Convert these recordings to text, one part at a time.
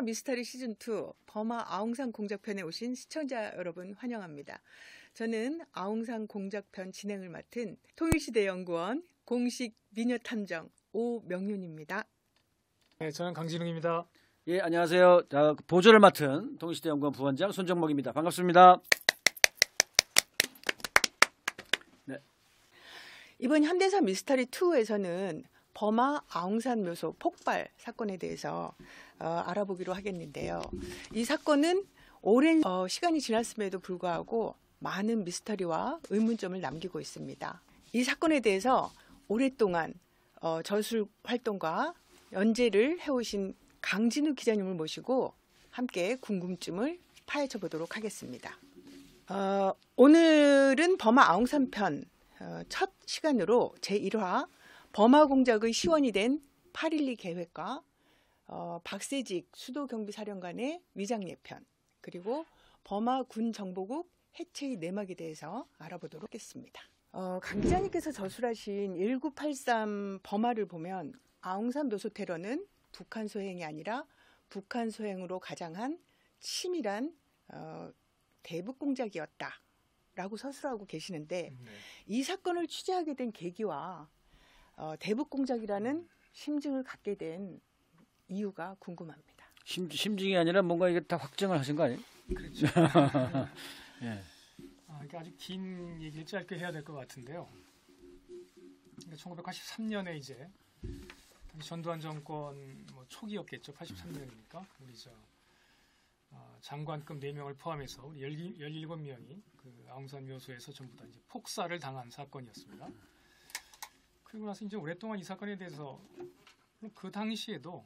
현대사 미스터리 시즌2 버마 아웅산 공작편에 오신 시청자 여러분 환영합니다. 저는 아웅산 공작편 진행을 맡은 통일시대 연구원 공식 미녀탐정 오명윤입니다. 네, 저는 강진웅입니다. 예, 안녕하세요. 자, 보조를 맡은 통일시대 연구원 부원장 손정목입니다. 반갑습니다. 네. 이번 현대사 미스터리 2에서는 버마 아웅산 묘소 폭발 사건에 대해서 알아보기로 하겠는데요. 이 사건은 오랜 시간이 지났음에도 불구하고 많은 미스터리와 의문점을 남기고 있습니다. 이 사건에 대해서 오랫동안 저술 활동과 연재를 해오신 강진우 기자님을 모시고 함께 궁금증을 파헤쳐 보도록 하겠습니다. 오늘은 버마 아웅산 편 첫 시간으로 제1화 버마 공작의 시원이 된 8.12 계획과 박세직 수도경비사령관의 위장예편, 그리고 버마 군정보국 해체의 내막에 대해서 알아보도록 하겠습니다. 강 기자님께서 저술하신 1983 버마를 보면 아웅산 묘소 테러는 북한 소행이 아니라 북한 소행으로 가장한 치밀한 대북 공작이었다라고 서술하고 계시는데 이 사건을 취재하게 된 계기와 대북 공작이라는 심증을 갖게 된 이유가 궁금합니다. 심증이 아니라 뭔가 이게 다 확정을 하신 거 아니에요? 그렇죠. 예. 이게 아주 긴 얘기를 짧게 해야 될 것 같은데요. 1983년에 이제 전두환 정권 초기였겠죠. 83년이니까 우리 장관급 4명을 포함해서 우리 17명이 그 아웅산 묘소에서 전부 다 이제 폭사를 당한 사건이었습니다. 그리고 나서 이제 오랫동안 이 사건에 대해서 그 당시에도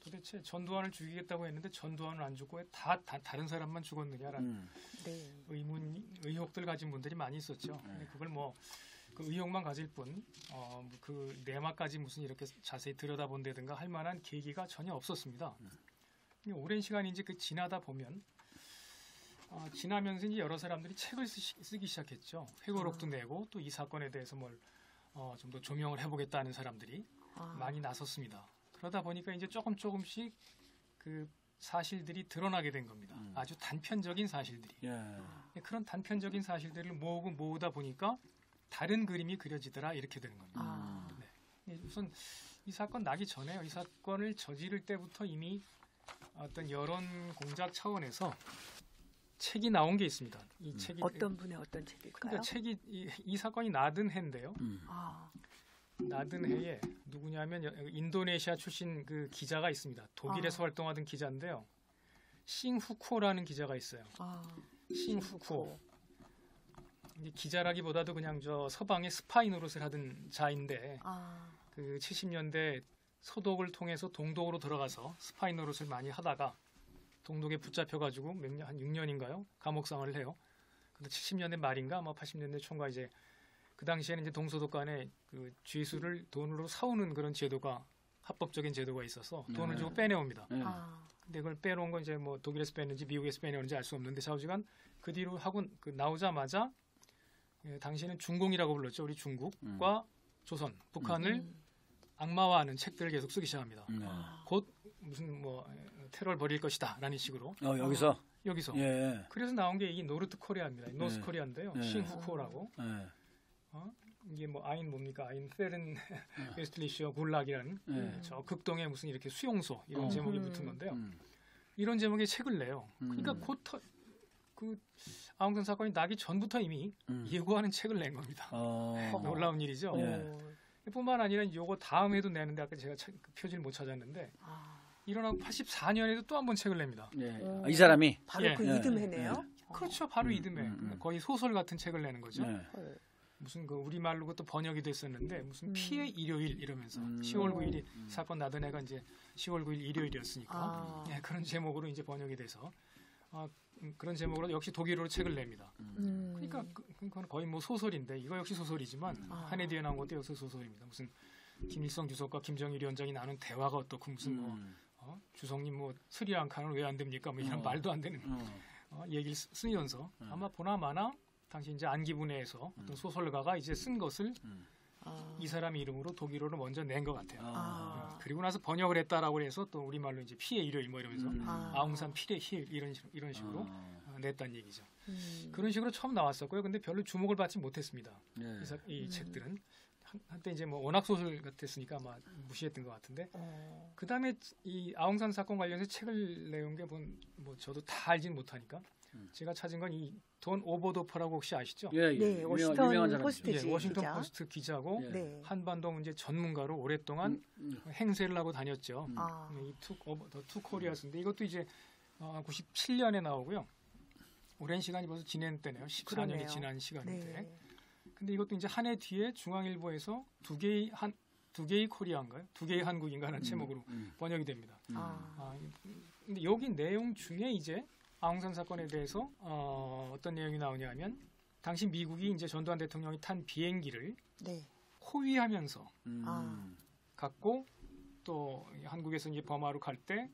도대체 전두환을 죽이겠다고 했는데 전두환을 안 죽고 왜 다른 사람만 죽었느냐라는 의혹들 가진 분들이 많이 있었죠. 근데 그걸 그 의혹만 가질 뿐, 그 내막까지 무슨 이렇게 자세히 들여다본다든가 할 만한 계기가 전혀 없었습니다. 오랜 시간이 이제 지나다 보면, 지나면서 이제 여러 사람들이 책을 쓰기 시작했죠. 회고록도 내고 또 이 사건에 대해서 좀 더 조명을 해보겠다는 사람들이 많이 나섰습니다. 그러다 보니까 이제 조금씩 그 사실들이 드러나게 된 겁니다. 아주 단편적인 사실들이. 그런 단편적인 사실들을 모으다 보니까 다른 그림이 그려지더라 이렇게 되는 겁니다. 네. 우선 이 사건 나기 전에요. 이 사건을 저지를 때부터 이미 어떤 여론 공작 차원에서 책이 나온 게 있습니다. 이 책이 어떤 분의 어떤 책일까요? 그러니까 책이 이 사건이 나든 해인데요. 나든 해에 누구냐면 인도네시아 출신 그 기자가 있습니다. 독일에서 활동하던 기자인데요. 싱후코라는 기자가 있어요. 싱후코. 기자라기보다도 그냥 서방의 스파이 노릇을 하던 자인데 그 70년대 서독을 통해서 동독으로 들어가서 스파이 노릇을 많이 하다가 동독에 붙잡혀가지고 한 6년인가요? 감옥 생활을 해요. 근데 70년대 말인가 80년대 초인가 이제 그 당시에는 이제 동서독 간에 그 죄수를 돈으로 사오는 그런 제도가 합법적인 제도가 있어서 돈을 주고 빼내옵니다. 근데 그걸 빼놓은 건 이제 독일에서 빼는지 미국에서 빼내오는지 알 수 없는데 좌우지간 그 뒤로 나오자마자 당시에는 중공이라고 불렀죠. 우리 중국과 조선, 북한을 악마화하는 책들을 계속 쓰기 시작합니다. 곧 무슨 테러를 벌일 것이다라는 식으로. 여기서. 예. 그래서 나온 게 이 노르트 코리아입니다. 노스 코리아인데요. 싱후코라고. 이게 아인 뭡니까? 아인 페른 웨스틀리시어 굴락이라는 저 극동에 무슨 이렇게 수용소 이런 제목이 붙은 건데요. 이런 제목의 책을 내요. 그러니까 곧 그 아웅산 사건이 나기 전부터 이미 예고하는 책을 낸 겁니다. 놀라운 일이죠. 뿐만 아니라 요거 다음 해도 내는데 아까 제가 그 표지를 못 찾았는데 일어나고 84년에도 또 한 번 책을 냅니다. 이 사람이 바로 그 이듬해네요. 그렇죠. 바로 이듬해. 거의 소설 같은 책을 내는 거죠. 무슨 그 우리말로 그것도 번역이 됐었는데 무슨 피해 일요일 이러면서 10월 9일이 사건 나던 해가 이제 10월 9일 일요일이었으니까 그런 제목으로 이제 번역이 돼서 그런 제목으로 역시 독일어로 책을 냅니다. 그러니까 그건 거의 소설인데 이거 역시 소설이지만 한 해 뒤에 나온 것도 역시 소설입니다. 무슨 김일성 주석과 김정일 위원장이 나눈 대화가 어떻고 무슨 주석님 스리랑카는 왜 안 됩니까? 이런 말도 안 되는 얘기를 쓰면서 아마 보나마나 당시 이제 안기부내에서 어떤 소설가가 이제 쓴 것을 이 사람 이름으로 독일어를 먼저 낸 것 같아요. 그리고 나서 번역을 했다라고 해서 또 우리말로 이제 피해 일요일 뭐 이러면서 아웅산 피해 힐 이런 식으로 냈다는 얘기죠. 그런 식으로 처음 나왔었고요. 근데 별로 주목을 받지 못했습니다. 이 책들은 한때 이제 뭐 원학 소설 같았으니까 아마 무시했던 것 같은데 그 다음에 이 아웅산 사건 관련해서 책을 내온 게 뭐 저도 다 알지는 못하니까 제가 찾은 건 이 돈 오버도퍼라고 혹시 아시죠? 예, 네, 유명한 포스트 사람이죠. 예, 워싱턴 기자. 포스트 기자고 네. 한반도 문제 전문가로 오랫동안 행세를 하고 다녔죠. 이 투 코리아스인데 이것도 이제 97년에 나오고요. 오랜 시간이 벌써 지난 때네요. 14년이 그러네요. 지난 시간인데. 네. 근데 이것도 이제 한 해 뒤에 중앙일보에서 두 개의 코리아인가요? 두 개의 한국인가 하는 제목으로 번역이 됩니다. 근데 여기 내용 중에 이제 아웅산 사건에 대해서 어떤 내용이 나오냐 하면 당시 미국이 이제 전두환 대통령이 탄 비행기를 네. 호위하면서 아. 갔고 또 한국에서 이제 버마로 갈 때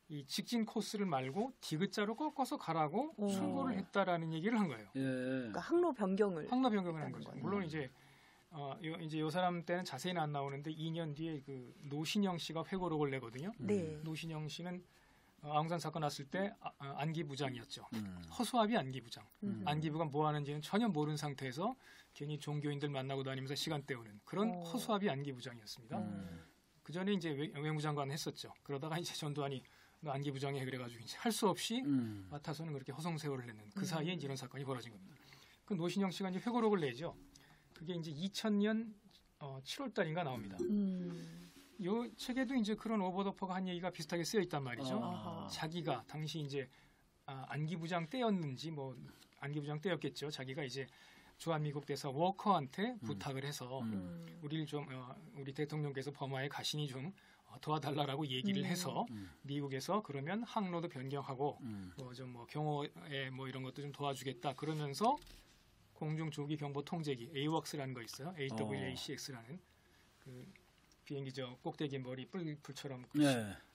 이 직진 코스를 말고 디귿자로 꺾어서 가라고 오. 충고를 했다라는 얘기를 한 거예요. 그러니까 항로 변경을. 항로 변경을 한 했다는 거죠. 거예요. 물론 이제 이제 요 사람 때는 자세히는 안 나오는데 2년 뒤에 그 노신영 씨가 회고록을 내거든요. 네. 노신영 씨는 아웅산 사건 났을 때 안기부장이었죠. 허수아비 안기부장. 안기부가 뭐 하는지는 전혀 모르는 상태에서 괜히 종교인들 만나고 다니면서 시간 때우는 그런 허수아비 안기부장이었습니다. 그 전에 이제 외무장관 했었죠. 그러다가 이제 전두환이 너 안기부장이 해 그래가지고 이제 할 수 없이 맡아서는 그렇게 허송세월을 했는 그 사이에 이제 이런 사건이 벌어진 겁니다. 그 노신영 씨가 이제 회고록을 내죠. 그게 이제 2000년 7월 달인가 나옵니다. 이 책에도 이제 그런 오버더퍼가 한 얘기가 비슷하게 쓰여 있단 말이죠. 자기가 당시 이제 안기부장 때였는지 뭐 안기부장 때였겠죠. 자기가 이제 주한미국 대사 워커한테 부탁을 해서 우리를 좀 우리 대통령께서 버마에 가시니 좀 도와달라라고 얘기를 해서 미국에서 그러면 항로도 변경하고 뭐 경호에 뭐 이런 것도 좀 도와주겠다 그러면서 공중조기경보 통제기 AWACS라는 거 있어요. AWACX라는 그 비행기 저 꼭대기 머리 뿔처럼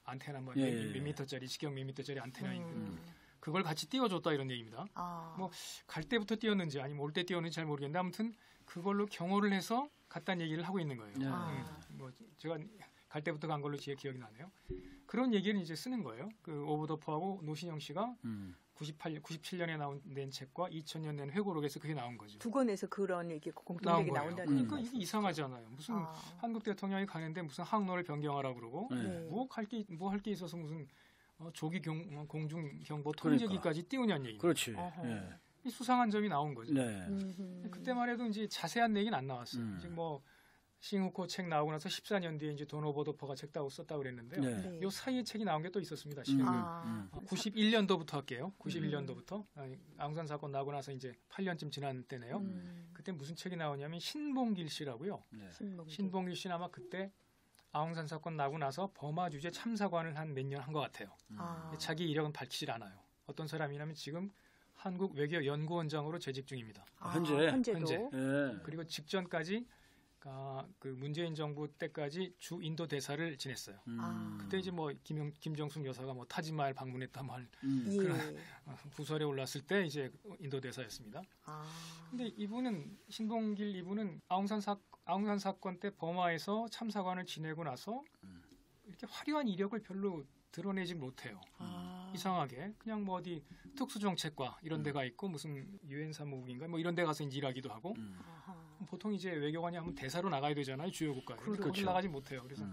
안테나 뭐 몇 미터짜리 직경 몇 미터짜리 안테나 있는 그걸 같이 띄워줬다 이런 얘기입니다. 뭐 갈 때부터 띄웠는지 아니면 올 때 띄웠는지 잘 모르겠는데 아무튼 그걸로 경호를 해서 갔다는 얘기를 하고 있는 거예요. 뭐 제가 갈 때부터 간 걸로 제 기억이 나네요. 그런 얘기를 이제 쓰는 거예요. 그 오버더퍼하고 노신영 씨가 97년에 낸 책과 2000년 낸 회고록에서 그게 나온 거죠. 두 권에서 그런 얘기 공통되게 나온다는 그러니까 말씀. 이게 이상하잖아요. 무슨 한국 대통령이 가는데 무슨 항로를 변경하라고 그러고 뭐 할 게 있어서 무슨 조기 공중 경보 통제기까지 띄우냐는 얘기입니다. 그렇지. 이 수상한 점이 나온 거죠. 네. 그때만 해도 이제 자세한 얘기는 안 나왔어요. 이제 뭐 싱후코 책 나오고 나서 14년 뒤에 이제 돈 오버더퍼가 책 썼다고 그랬는데요. 요 사이에 책이 나온 게 또 있었습니다. 91년도부터 할게요. 91년도부터 아웅산 사건 나고 나서 이제 8년쯤 지난 때네요. 그때 무슨 책이 나오냐면 신봉길 씨라고요. 신봉길 씨는 아마 그때 아웅산 사건 나고 나서 버마 주재 참사관을 한 몇 년 한 것 같아요. 자기 이력은 밝히질 않아요. 어떤 사람이냐면 지금 한국 외교연구원장으로 재직 중입니다. 현재도. 현재. 그리고 직전까지 그 문재인 정부 때까지 주 인도 대사를 지냈어요. 그때 이제 뭐 김정숙 여사가 뭐 타지마을 방문했다 말 그런 부설에 올랐을 때 이제 인도 대사였습니다. 근데 이분은 신봉길 이분은 아웅산 사건 때 버마에서 참사관을 지내고 나서 이렇게 화려한 이력을 별로 드러내지 못해요. 이상하게 그냥 뭐 어디 특수정책과 이런 데가 있고 무슨 유엔 사무국인가 뭐 이런 데 가서 이제 일하기도 하고 보통 이제 외교관이 하면 대사로 나가야 되잖아요. 주요 국가에. 거기 나가지 못해요. 그래서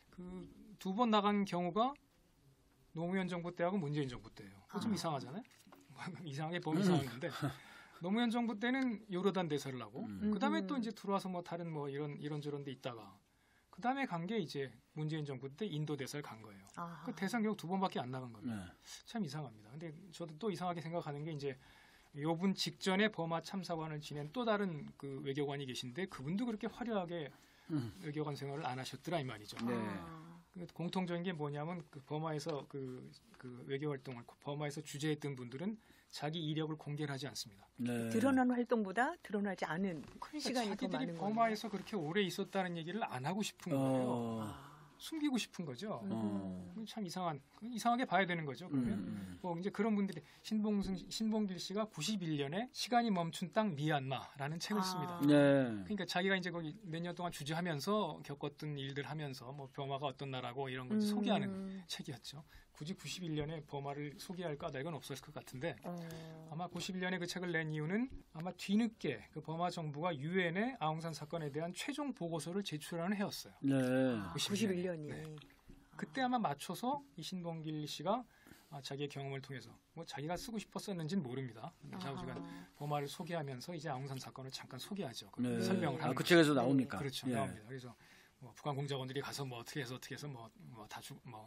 그 두 번 나간 경우가 노무현 정부 때하고 문재인 정부 때예요. 좀 이상하잖아요. 이상하게 보면 이상한데 노무현 정부 때는 요르단 대사를 하고 그다음에 또 이제 들어와서 뭐 다른 뭐 이런저런 데 있다가 그다음에 간 게 이제 문재인 정부 때 인도 대사를 간 거예요. 그 대사 결국 두 번밖에 안 나간 겁니다. 참 이상합니다. 근데 저도 또 이상하게 생각하는 게 이제 요분 직전에 버마 참사관을 지낸 또 다른 그 외교관이 계신데 그분도 그렇게 화려하게 외교관 생활을 안 하셨더라 이 말이죠. 공통적인 게 뭐냐면 그 버마에서 그 외교 활동을 버마에서 주재했던 분들은 자기 이력을 공개를 하지 않습니다. 드러난 활동보다 드러나지 않은 그러니까 시간이 더 자기들이 많은 거예요. 버마에서 그렇게 오래 있었다는 얘기를 안 하고 싶은 거예요. 숨기고 싶은 거죠. 참 이상하게 봐야 되는 거죠. 그러면 뭐 이제 그런 분들이 신봉길 씨가 91년에 시간이 멈춘 땅 미얀마라는 책을 씁니다. 네. 그러니까 자기가 이제 거기 몇 년 동안 주재하면서 겪었던 일들 하면서 뭐 버마가 어떤 나라고 이런 걸 소개하는 책이었죠. 굳이 91년에 버마를 소개할 까닭은 없었을 것 같은데 아마 91년에 그 책을 낸 이유는 아마 뒤늦게 그 버마 정부가 유엔에 아웅산 사건에 대한 최종 보고서를 제출하는 해였어요. 네. 91년이. 네. 그때 아마 맞춰서 이 신봉길 씨가 자기의 경험을 통해서 뭐 자기가 쓰고 싶었었는지는 모릅니다. 좌우지간 버마를 소개하면서 이제 아웅산 사건을 잠깐 소개하죠. 네. 설명을 하는 그 책에서 나오니까. 그렇죠. 예. 나옵니다. 그래서 뭐 북한 공작원들이 가서 뭐 어떻게 해서 뭐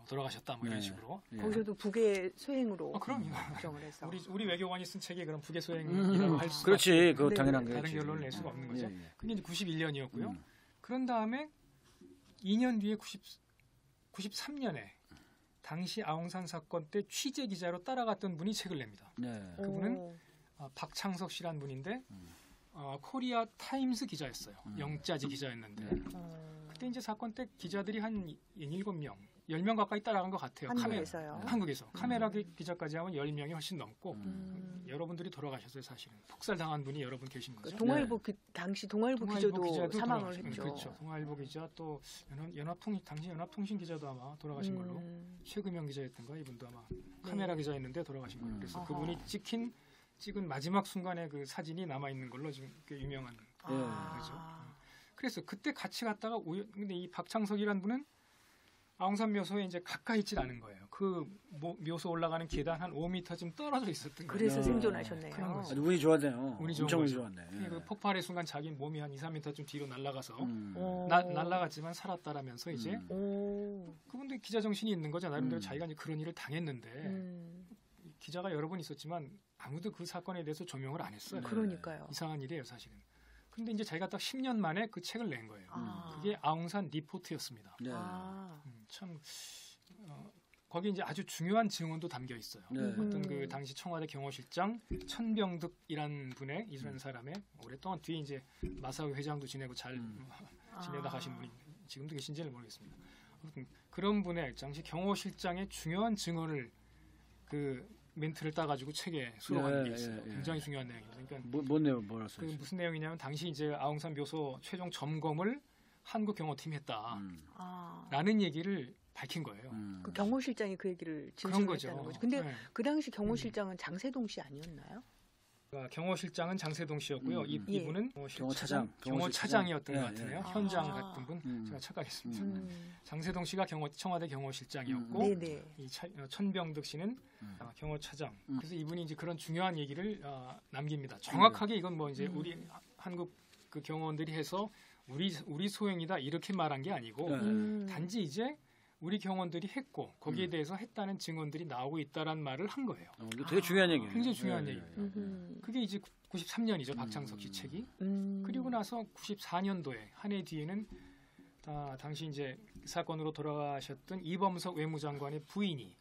돌아가셨다 뭐 이런 네. 식으로. 예. 거기서도 북의 소행으로 그럼요. 결정을 해서. 우리 외교관이 쓴 책이 그런 북의 소행이라고 할 수가 그렇지. 그 네. 당연한 다른 거지. 결론을 낼 수가 없는 거죠. 예, 예. 그게 이제 91년이었고요. 그런 다음에 2년 뒤에 93년에 당시 아웅산 사건 때 취재 기자로 따라갔던 분이 책을 냅니다. 네. 그분은 박창석 씨란 분인데 코리아 타임스 기자였어요. 영자지 기자였는데 그때 이제 사건 때 기자들이 한 7명, 10명 가까이 따라간 것 같아요. 한국에서요. 한국에서 카메라 기자까지 하면 10명이 훨씬 넘고 여러분들이 돌아가셨어요. 사실은 폭살당한 분이 여러 분 계신 거죠. 동아일보 당시 동아일보 기자도 사망을 했죠. 그렇죠. 동아일보 기자 또 당시 연합통신 기자도 아마 돌아가신 걸로 최금영 기자였던가 이분도 아마 카메라 기자였는데 돌아가신 걸로. 그래서 그분이 찍은 마지막 순간에 그 사진이 남아 있는 걸로 지금 꽤 유명한 거죠. 그래서 그때 같이 갔다가 근데 이 박창석이라는 분은 아웅산 묘소에 이제 가까이 있질 않은 거예요. 그 묘소 올라가는 계단 한 5m쯤 떨어져 있었던 거예요. 그래서 생존하셨네요. 그런 거죠. 아주 운이 좋았네요. 운이 좋은 엄청 운이 거죠. 좋았네. 예. 그 폭발의 순간 자기 몸이 한 2, 3m 뒤로 날아가서 오. 날아갔지만 살았다라면서 이제 오. 그분들 기자 정신이 있는 거죠. 나름대로 자기가 이제 그런 일을 당했는데 기자가 여러 번 있었지만 아무도 그 사건에 대해서 조명을 안 했어요. 그러니까요. 이상한 일이에요, 사실은. 근데 이제 자기가 딱 10년 만에 그 책을 낸 거예요. 아. 그게 아웅산 리포트였습니다. 네. 참 거기 이제 아주 중요한 증언도 담겨 있어요. 네. 어떤 그 당시 청와대 경호실장 천병득이란 분의 이런 사람의 오랫동안 뒤에 이제 마사회 회장도 지내고 잘 지내다 가신 분이 지금도 계신지는 모르겠습니다. 아무튼 그런 분의 당시 경호실장의 중요한 증언을 그 멘트를 따가지고 책에 수록한 게 있어요. 굉장히 중요한 내용입니다. 그러니까 뭔 내용 뭐라 그 써있어요? 무슨 내용이냐면 당시 이제 아웅산 묘소 최종 점검을 한국 경호팀이 했다라는 얘기를 밝힌 거예요. 그 경호실장이 그 얘기를 그런 거죠. 진술했다는 거죠. 근데 네. 그 당시 경호실장은 장세동 씨 아니었나요? 경호실장은 장세동 씨였고요. 이분은 경호차장이었던 것 같으네요. 현장 같은 분 제가 착각했습니다. 장세동 씨가 청와대 경호실장이었고 네네. 이 천병득 씨는 경호차장. 그래서 이분이 이제 그런 중요한 얘기를 남깁니다. 정확하게 이건 뭐 이제 우리 한국 그 경호원들이 해서 우리 소행이다 이렇게 말한 게 아니고 단지 이제 우리 경호원들이 했고 거기에 대해서 했다는 증언들이 나오고 있다라는 말을 한 거예요. 이게 되게 중요한 얘기예요. 굉장히 중요한 얘기입니다. 그게 이제 93년이죠. 박창석 씨 책이. 그리고 나서 94년도에 한 해 뒤에는 당시 이제 사건으로 돌아가셨던 이범석 외무장관의 부인이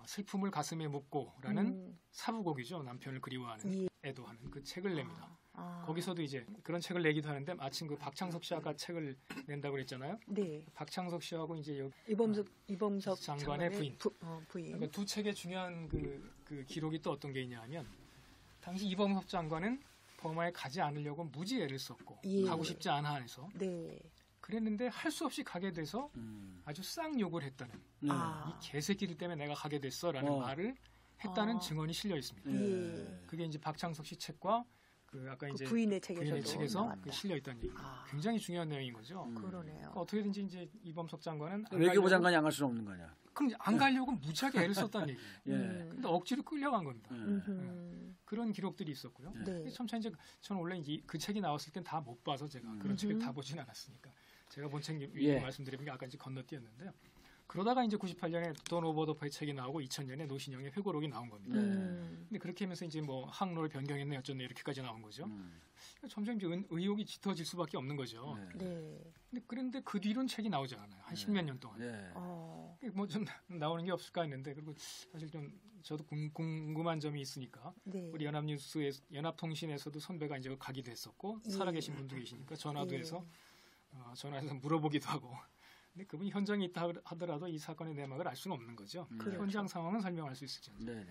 슬픔을 가슴에 묻고라는 사부곡이죠. 남편을 그리워하는 애도하는 그 책을 냅니다. 거기서도 이제 그런 책을 내기도 하는데 마침 그 박창석 씨 아까 책을 낸다고 그랬잖아요. 네. 박창석 씨하고 이제 이범석 장관의 부인. 부인. 그러니까 두 책의 중요한 그 기록이 또 어떤 게 있냐면 당시 이범석 장관은 버마에 가지 않으려고 무지 애를 썼고 가고 싶지 않아 해서 네. 그랬는데 할 수 없이 가게 돼서 아주 쌍욕을 했다는 이 개새끼들 때문에 내가 가게 됐어라는 말을 했다는 증언이 실려 있습니다. 그게 이제 박창석 씨 책과 그 아까 이제 부인의 책에서 그 실려 있다는 얘기. 굉장히 중요한 내용인 거죠. 그러네요. 그러니까 어떻게든지 이제 이범석 장관은 외교부 장관이 안 갈 수는 없는 거 아니야. 그럼 안 가려고 무지하게 애를 썼다는 얘기예요. 근데 억지로 끌려간 겁니다. 그런 기록들이 있었고요. 네. 참 이제 저는 원래 그 책이 나왔을 땐 다 못 봐서 제가 그런 책을 다 보진 않았으니까 제가 본 책 말씀드린 게 아까 이제 건너뛰었는데요. 그러다가 이제 98년에 돈 오버더퍼의 책이 나오고 2000년에 노신영의 회고록이 나온 겁니다. 근데 그렇게 하면서 이제 뭐 항로를 변경했네 어쩌네 이렇게까지 나온 거죠. 점점 이제 의혹이 짙어질 수밖에 없는 거죠. 그런데 그 뒤로는 책이 나오지 않아요. 한 10몇 년 동안. 뭐 좀 나오는 게 없을까 했는데 그리고 사실 좀 저도 궁금한 점이 있으니까 우리 연합통신에서도 선배가 이제 가기도 했었고 살아계신 분도 계시니까 전화도 해서 물어보기도 하고 근데 그분이 현장에 있다 하더라도 이 사건의 내막을 알 수는 없는 거죠. 그렇죠. 현장 상황은 설명할 수 있을지. 네.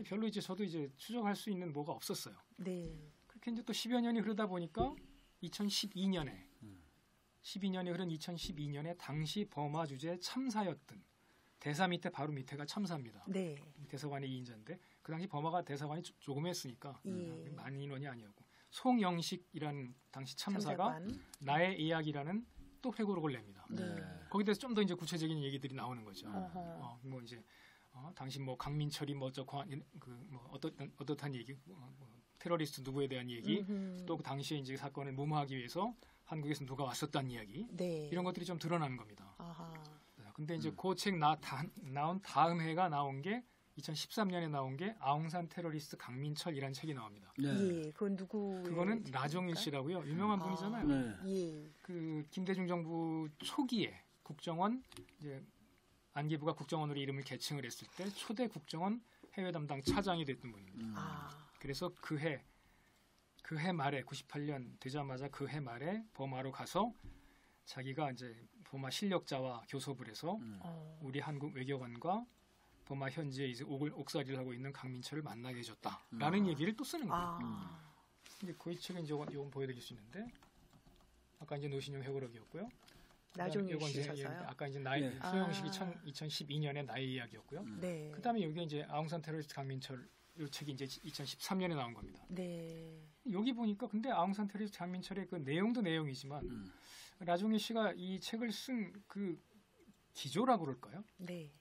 별로 이제 저도 이제 추정할 수 있는 뭐가 없었어요. 네. 그렇게 이제 또 10여 년이 흐르다 보니까 2012년에 12년이 흐른 2012년에 당시 버마 주재 참사였던 대사 밑에 바로 밑에가 참사입니다. 네. 대사관의 2인자인데 그 당시 버마가 대사관이 조금 했으니까 예. 많은 인원이 아니었고 송영식이라는 당시 참사가 참사관. 나의 이야기라는 또 회고록을 냅니다. 네. 거기에 대해서 좀 더 이제 구체적인 얘기들이 나오는 거죠. 어허. 뭐 이제 당시 뭐 강민철이 뭐 어쩌고 그뭐 어떻단 얘기, 테러리스트 누구에 대한 얘기, 또 그 당시에 이제 사건을 무마하기 위해서 한국에서 누가 왔었다는 이야기, 네. 이런 것들이 좀 드러나는 겁니다. 아하. 근데 이제 그 책 나온 다음 해가 나온 게 2013년에 나온 게 아웅산 테러리스트 강민철이라는 책이 나옵니다. 네. 예. 그건 누구? 그거는 나종일 씨라고요. 유명한 분이잖아요. 네. 예. 그 김대중 정부 초기에 국정원 이제 안기부가 국정원으로 이름을 개칭을 했을 때 초대 국정원 해외 담당 차장이 됐던 분입니다. 아. 그래서 그 해 말에 98년 되자마자 그 해 말에 버마로 가서 자기가 이제 버마 실력자와 교섭을 해서 우리 한국 외교관과 버마 현지에 이제 옥살이를 하고 있는 강민철을 만나게 해줬다라는 얘기를 또 쓰는 거예요. 아. 이제 그 책은 이제 요건 보여드릴 수 있는데 아까 이제 노신용 회고록이었고요. 나종일 요건 씨 이제 서서요. 아까 이제 나의 네. 소영식이 2012년에 나의 이야기였고요. 네. 그다음에 여기 이제 아웅산 테러리스트 강민철 이 책이 이제 2013년에 나온 겁니다. 네. 여기 보니까 근데 아웅산 테러리스트 강민철의 그 내용도 내용이지만 나종일 씨가 이 책을 쓴 그 기조라고 그럴까요? 네.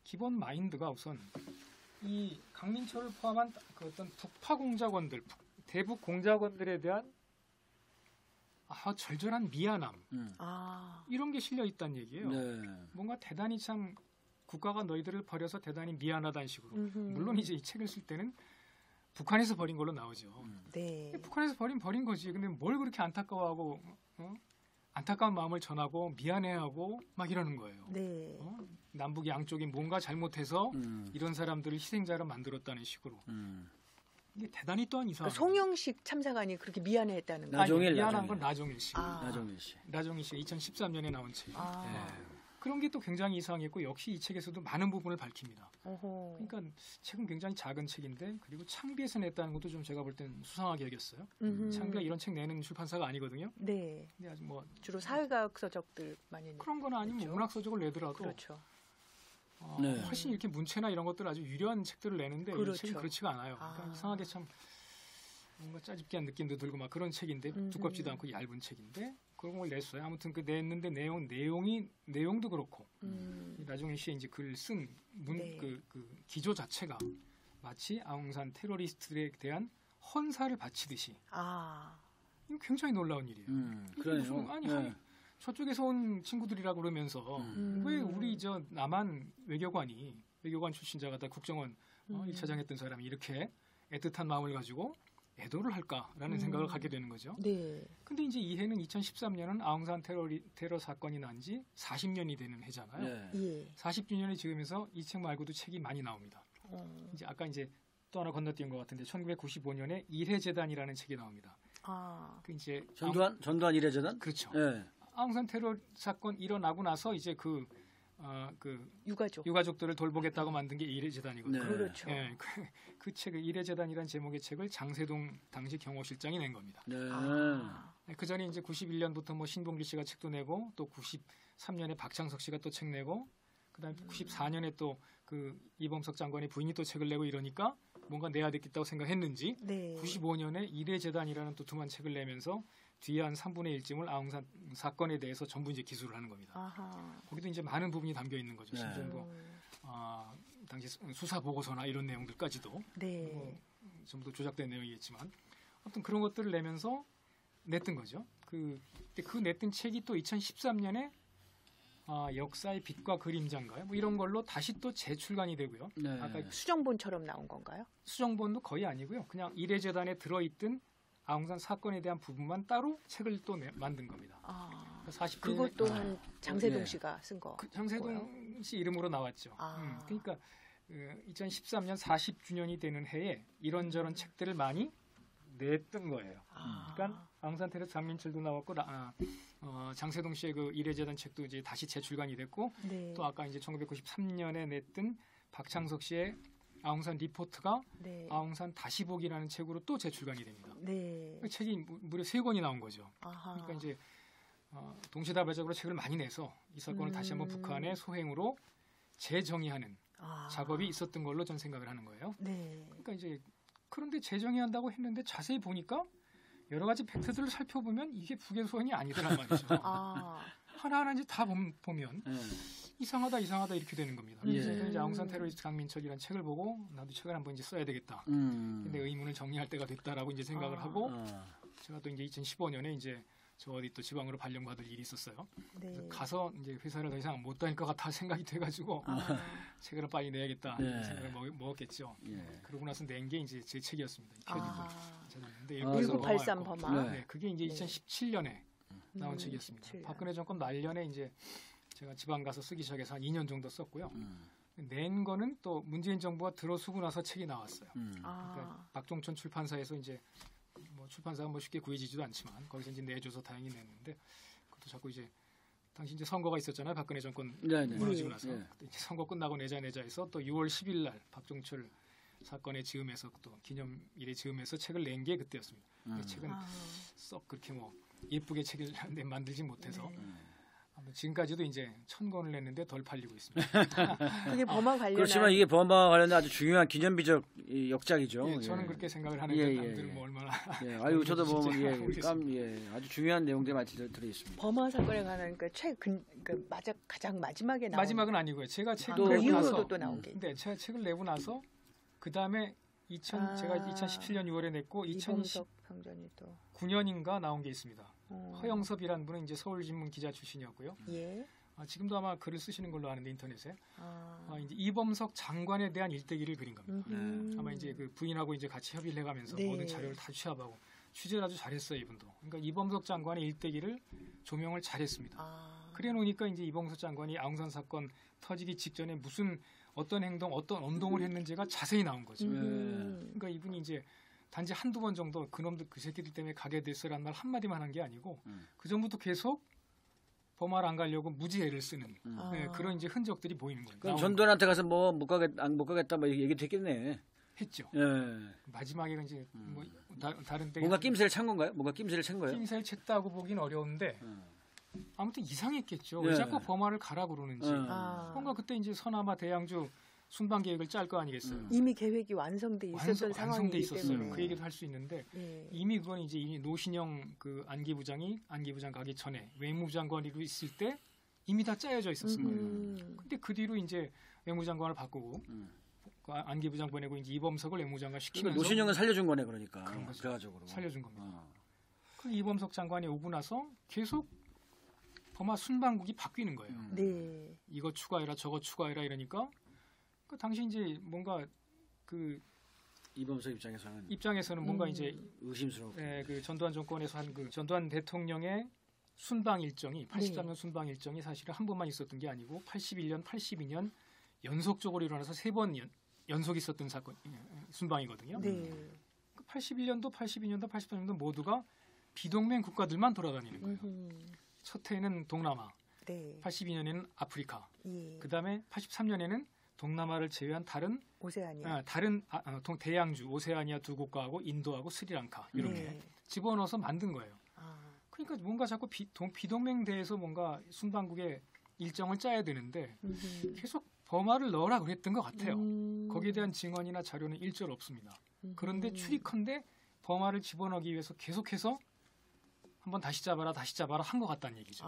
기본 마인드가 우선 이 강민철을 포함한 그 어떤 북파 공작원들, 대북 공작원들에 대한 절절한 미안함 아. 이런 게 실려 있다는 얘기예요. 네. 뭔가 대단히 참 국가가 너희들을 버려서 대단히 미안하다는 식으로. 음흠. 물론 이제 이 책을 쓸 때는 북한에서 버린 걸로 나오죠. 네. 북한에서 버린 거지. 근데 뭘 그렇게 안타까워하고 안타까운 마음을 전하고 미안해하고 막 이러는 거예요. 네. 남북 양쪽이 뭔가 잘못해서 이런 사람들을 희생자로 만들었다는 식으로. 이게 대단히 또한 이상한. 송영식 참사관이 그렇게 미안해했다는 거. 나종일, 미안한 건 나종일 씨. 아. 나종일 씨. 나종일 씨가 2013년에 나온 책. 아. 네. 그런 게 또 굉장히 이상했고 역시 이 책에서도 많은 부분을 밝힙니다. 어허. 그러니까 책은 굉장히 작은 책인데 그리고 창비에서 냈다는 것도 좀 제가 볼 땐 수상하게 여겼어요. 음흠. 창비가 이런 책 내는 출판사가 아니거든요. 네. 근데 아주 뭐 주로 사회과학 서적들 많이 그런 건 아니면 그렇죠. 문학 서적을 내더라도 그렇죠. 네. 훨씬 이렇게 문체나 이런 것들 아주 유려한 책들을 내는데 이 그렇죠. 책은 그렇지가 않아요. 아. 그러니까 이상하게 참 뭔가 짜집기한 느낌도 들고 막 그런 책인데 두껍지도 않고 얇은 책인데 그런 걸 냈어요. 아무튼 그 냈는데 내용도 그렇고 나중에 씨의 이제 글 쓴 네. 그 기조 자체가 마치 아웅산 테러리스트에 대한 헌사를 바치듯이 아. 이거 굉장히 놀라운 일이에요. 그러네요. 무슨, 아니 네. 저쪽에서 온 친구들이라고 그러면서 왜 우리 저 남한 외교관 출신자가 다 국정원 1차장 했던 사람이 이렇게 애틋한 마음을 가지고 애도를 할까라는 생각을 갖게 되는 거죠. 네. 근데 이제 이 해는 2013년은 아웅산 테러 사건이 난 지 40년이 되는 해잖아요. 네. 예. 40주년을 지으면서 이 책 말고도 책이 많이 나옵니다. 이제 아까 이제 또 하나 건너뛴 것 같은데 1995년에 일해재단이라는 책이 나옵니다. 아. 그 이제 전두환 일해재단? 그렇죠. 네. 아웅산 테러 사건 일어나고 나서 이제 그 유가족. 유가족들을 돌보겠다고 만든 게 일해재단이거든요. 네. 그렇죠. 예, 그 책을 일해재단이라는 제목의 책을 장세동 당시 경호실장이 낸 겁니다. 네. 아. 그 전에 이제 91년부터 뭐 신봉길 씨가 책도 내고 또 93년에 박창석 씨가 또 책 내고 그다음에 94년에 또 그 이범석 장관의 부인이 또 책을 내고 이러니까 뭔가 내야 되겠다고 생각했는지 네. 95년에 일해재단이라는 또 두만 책을 내면서 뒤에 한 3분의 1쯤을 아웅산 사건에 대해서 전부 이제 기술을 하는 겁니다. 아하. 거기도 이제 많은 부분이 담겨 있는 거죠. 네. 심지어 뭐 당시 수사 보고서나 이런 내용들까지도 네. 뭐 전부 다 조작된 내용이겠지만 아무튼 그런 것들을 내면서 냈던 거죠. 그 냈던 책이 또 2013년에 역사의 빛과 그림자인가요? 뭐 이런 걸로 다시 또 재출간이 되고요. 네. 아까 수정본처럼 나온 건가요? 수정본도 거의 아니고요. 그냥 일해재단에 들어있던 아웅산 사건에 대한 부분만 따로 책을 또 만든 겁니다. 아. 40년 그것 또한 장세동 네. 씨가 쓴 거. 장세동 씨 이름으로 나왔죠. 아. 그러니까 2013년 40주년이 되는 해에 이런저런 책들을 많이 냈던 거예요. 아. 그러니까 아웅산 테러리스트 강민철도 나왔고 장세동 씨의 그 이래재단 책도 이제 다시 재출간이 됐고 네. 또 아까 이제 1993년에 냈던 박창석 씨의 아웅산 리포트가 네. 아웅산 다시 보기라는 책으로 또 재출간이 됩니다. 네. 그 책이 무려 3권이 나온 거죠. 아하. 그러니까 이제 동시다발적으로 책을 많이 내서 이 사건을 다시 한번 북한의 소행으로 재정의하는 작업이 있었던 걸로 전 생각을 하는 거예요. 네. 그러니까 이제 그런데 재정의한다고 했는데 자세히 보니까 여러 가지 팩트들을 살펴보면 이게 북의 소행이 아니더란 말이죠. 하나하나 이제 다 보면 이상하다 이렇게 되는 겁니다. 예. 그래서 이제 아웅산 테러리스트 강민철이라는 책을 보고 나도 책을 한번 이제 써야 되겠다. 근데 의문을 정리할 때가 됐다라고 이제 생각을 하고 제가 또 이제 2015년에 이제 저 어디 또 지방으로 발령받을 일이 있었어요. 네. 그래서 가서 이제 회사를 더 이상 못 다닐 것 같아 생각이 돼가지고 책을 빨리 내야겠다 네. 생각을 먹었겠죠. 예. 그러고 나서 낸 게 이제 제 책이었습니다. 찾았는데 1983 범아. 네, 그게 이제 네. 2017년에 나온 책이었습니다. 17년. 박근혜 정권 말년에 이제 제가 지방 가서 쓰기 시작해서 한 2년 정도 썼고요. 낸 거는 또 문재인 정부가 들어서고 나서 책이 나왔어요. 그러니까 박종천 출판사에서 이제 뭐 출판사가 뭐 쉽게 구해지지도 않지만 거기서 이제 내줘서 다행히 냈는데 그것도 자꾸 이제 당시 이제 선거가 있었잖아요. 박근혜 정권 네네. 무너지고 나서 네. 그때 이제 선거 끝나고 내자 해서 또 6월 10일 날 박종철 사건의 즈음에서 또 기념일의 즈음에서 책을 낸 게 그때였습니다. 근데 책은 썩 그렇게 뭐 예쁘게 책을 만들지 못해서 네. 지금까지도 이제 1000권을 냈는데 덜 팔리고 있습니다. 그게 범아 관련한. 그렇지만 이게 범아 관련된 아주 중요한 기념비적 이 역작이죠. 예, 저는 예. 그렇게 생각을 하는데 예, 남들은 예. 뭐 얼마나 예. 아유 저도 뭐 모르겠습니다. 아주 중요한 내용들이 많이 들어 있습니다. 범아 사건에 관한 가장 마지막에 나온. 마지막은 아니고요. 제가 책을 그 내고 이후로도 나서 또 나온 게. 근데 제가 책을 내고 나서 그 다음에 제가 2017년 6월에 냈고 이범석 평전이 또. 2019년인가 나온 게 있습니다. 허영섭이라는 분은 이제 서울신문 기자 출신이었고요. 예. 지금도 아마 글을 쓰시는 걸로 아는데 인터넷에 이제 이범석 장관에 대한 일대기를 그린 겁니다. 아마 이제 그 부인하고 이제 같이 협의를 해가면서 네. 모든 자료를 다 취합하고 취재를 아주 잘했어요 이분도. 그러니까 이범석 장관의 일대기를 조명을 잘했습니다. 그래 놓으니까 이제 이범석 장관이 아웅산 사건 터지기 직전에 무슨 어떤 행동, 어떤 운동을 했는지가 자세히 나온 거죠. 그러니까 이분이 이제 단지 한두 번 정도 그놈들 그 새끼들 때문에 가게 됐어라는 말 한마디만 한 게 아니고 그 전부터 계속 범하러 안 가려고 무지애를 쓰는 그런 이제 흔적들이 보이는 거예요. 그럼 전두환한테 가서 뭐 못 가겠다 뭐 얘기도 했겠네. 했죠. 예. 마지막에 이제 뭐 다른 때 뭔가 낌새를 찬 건가요? 뭔가 낌새를 찬 거예요? 낌새를 챘다고 보긴 어려운데 아무튼 이상했겠죠. 예. 왜 자꾸 범하를 가라 그러는지. 예. 뭔가 그때 이제 서남아 대양주 순방 계획을 짤 거 아니겠어요. 이미 계획이 완성돼 있었던 상황이기 완성돼 있었어요. 때문에. 그 얘기도 할 수 있는데 예. 이미 그건 이제 노신영 그 안기부장이 안기부장 가기 전에 외무장관으로 있을 때 이미 다 짜여져 있었을 거예요. 근데 그 뒤로 이제 외무장관을 바꾸고 그 안기부장 보내고 이제 이범석을 외무장관 시키면서 그러니까 노신영은 살려준 거네 그러니까. 그런 거죠. 그래가지고 살려준 겁니다. 그 이범석 장관이 오고 나서 계속 범하 순방국이 바뀌는 거예요. 네. 이거 추가해라 저거 추가해라 이러니까 그 당시 이제 뭔가 그 이범석 입장에서는 뭔가 이제 의심스러워. 그 전두환 정권에서 한 그 전두환 대통령의 순방 일정이 83년 순방 일정이 사실은 한 번만 있었던 게 아니고 81년, 82년 연속적으로 일어나서 3번 연속 있었던 사건 순방이거든요. 네. 81년도, 82년도, 83년도 모두가 비동맹 국가들만 돌아다니는 거예요. 첫 해에는 동남아, 네. 82년에는 아프리카, 예. 그 다음에 83년에는 동남아를 제외한 다른 오세아니아. 대양주, 오세아니아 두 국가하고 인도하고 스리랑카 이렇게 네. 집어넣어서 만든 거예요. 그러니까 뭔가 자꾸 비동맹 대에서 뭔가 순방국의 일정을 짜야 되는데 계속 범하를 넣으라 그랬던 것 같아요. 거기에 대한 증언이나 자료는 일절 없습니다. 그런데 추리컨대 범하를 집어넣기 위해서 계속해서 한번 다시 잡아라 한 것 같다는 얘기죠.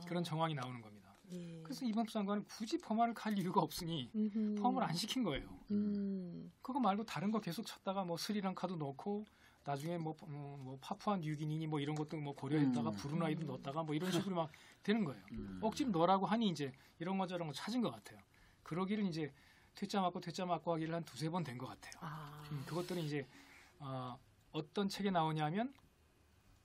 그런 정황이 나오는 겁니다. 예. 그래서 이범수 장관은 굳이 범하를 갈 이유가 없으니 범을 안 시킨 거예요. 그거 말고 다른 거 계속 찾다가 뭐 스리랑카도 넣고 나중에 뭐 파푸아 뉴기니 뭐 이런 것도 뭐 고려했다가 브루나이도 넣었다가 뭐 이런 식으로 막 되는 거예요. 억지로 넣으라고 하니 이제 이런 거 저런 거 찾은 것 같아요. 그러기를 이제 퇴짜 맞고 하기를 한 2-3번 된 것 같아요. 그것들은 이제 어떤 책에 나오냐면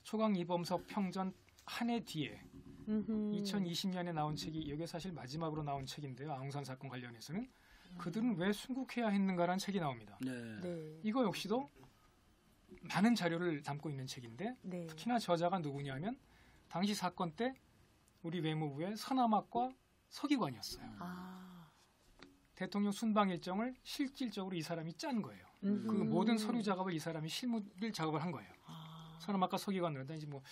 초강 이범석 평전 한 해 뒤에 2020년에 나온 책이 이게 사실 마지막으로 나온 책인데요. 아웅산 사건 관련해서는 그들은 왜 순국해야 했는가라는 책이 나옵니다. 네. 이거 역시도 많은 자료를 담고 있는 책인데 네. 특히나 저자가 누구냐면 당시 사건 때 우리 외무부의 서남학과 서기관이었어요. 아. 대통령 순방 일정을 실질적으로 이 사람이 짠 거예요. 그 모든 서류 작업을 이 사람이 실무를 작업을 한 거예요. 아. 서남학과 서기관으로 이제 뭐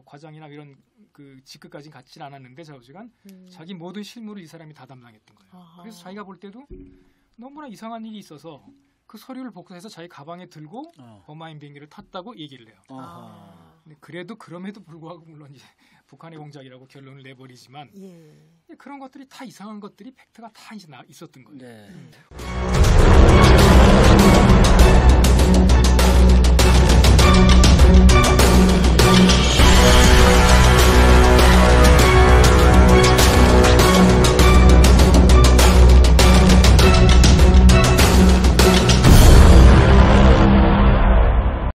과장이나 이런 그 직급까지는 갖지는 않았는데 좌우지간 자기 모든 실무를 이 사람이 다 담당했던 거예요. 아하. 그래서 자기가 볼 때도 너무나 이상한 일이 있어서 그 서류를 복사해서 자기 가방에 들고 버마인 비행기를 탔다고 얘기를 해요. 아. 근데 그래도 그럼에도 불구하고 물론 이제 북한의 공작이라고 결론을 내버리지만 예. 그런 것들이 다 이상한 것들이 팩트가 다 이제 있었던 거예요. 네.